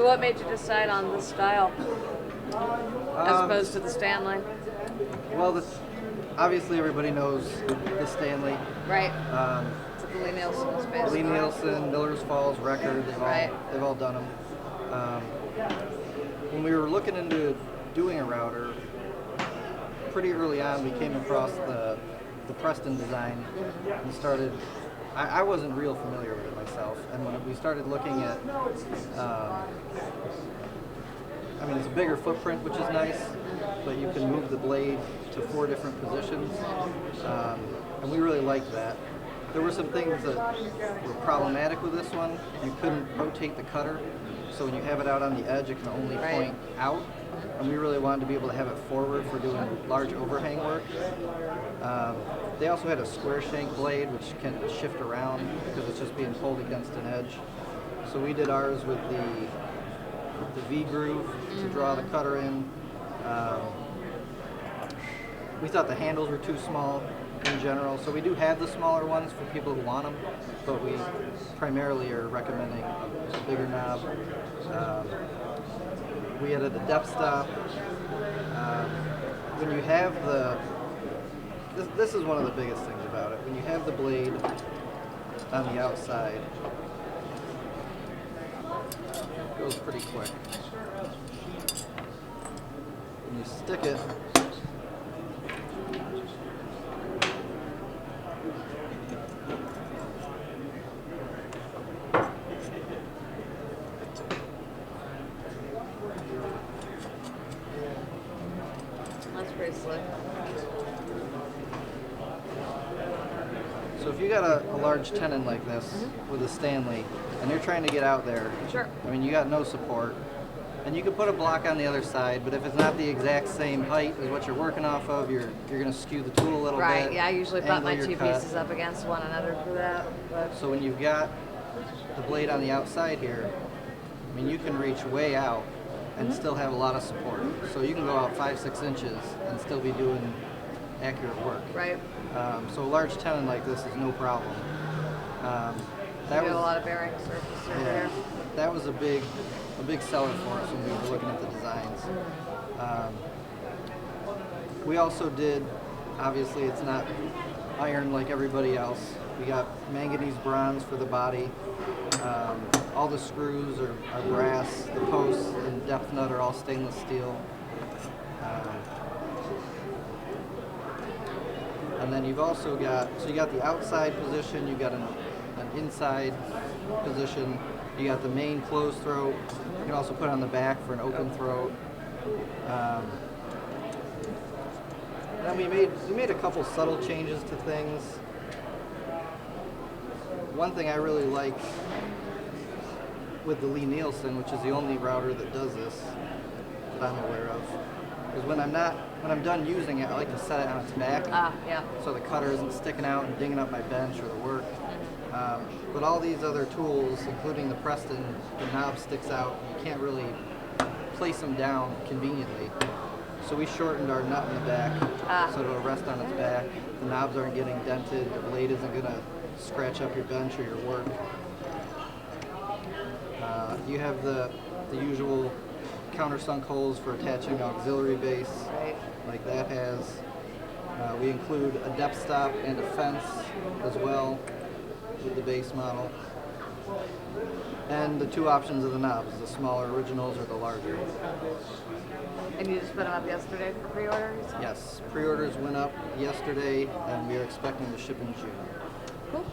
what made you decide on this style as opposed to the Stanley? Well, obviously everybody knows the Stanley. Right. It's the Lie-Nielsen's based Lie-Nielsen, Miller's Falls, Record, they've all done them. When we were looking into doing a router, pretty early on we came across the Preston design and started. I wasn't real familiar with it myself, and when we started looking at, it's a bigger footprint, which is nice, but you can move the blade to 4 different positions, and we really liked that. There were some things that were problematic with this one. You couldn't rotate the cutter, so when you have it out on the edge, it can only point out, and we really wanted to be able to have it forward for doing large overhang work. They also had a square shank blade, which can shift around because it's just being pulled against an edge. So we did ours with the V groove to draw the cutter in. We thought the handles were too small in general, so we do have the smaller ones for people who want them, but we primarily are recommending a bigger knob. We added a depth stop. When you have this is one of the biggest things about it. When you have the blade on the outside, it goes pretty quick. When you stick it, That's pretty slick. so if you got a large tenon like this with a Stanley, and you're trying to get out there, you got no support, and you can put a block on the other side, but if it's not the exact same height as what you're working off of, you're going to skew the tool a little bit. Right, yeah, I usually butt my 2 pieces up against one another for that. But. So when you've got the blade on the outside here, you can reach way out and still have a lot of support. So you can go out 5-6 inches and still be doing accurate work. Right. So a large tenon like this is no problem. That was a lot of bearing surface there. That was a big seller for us when we were looking at the designs. We also did, obviously it's not iron like everybody else. We got manganese bronze for the body. All the screws are brass. The posts and depth nut are all stainless steel. And then you've also got, you got the outside position, you got an inside position, you got the main closed throat. You can also put it on the back for an open throat. Then we made a couple subtle changes to things. One thing I really like with the Lie-Nielsen, which is the only router that does this that I'm aware of, is when I'm done using it, I like to set it on its back. So the cutter isn't sticking out and dinging up my bench or the work. But all these other tools, including the Preston, the knob sticks out. You can't really place them down conveniently. So we shortened our nut in the back so it'll rest on its back. The knobs aren't getting dented. The blade isn't going to scratch up your bench or your work. You have the usual countersunk holes for attaching auxiliary base, like that has. We include a depth stop and a fence as well with the base model. And the 2 options of the knobs, the smaller originals or the larger. And you just put them up yesterday for pre-order? Yes, pre-orders went up yesterday and we are expecting to ship in June. Cool.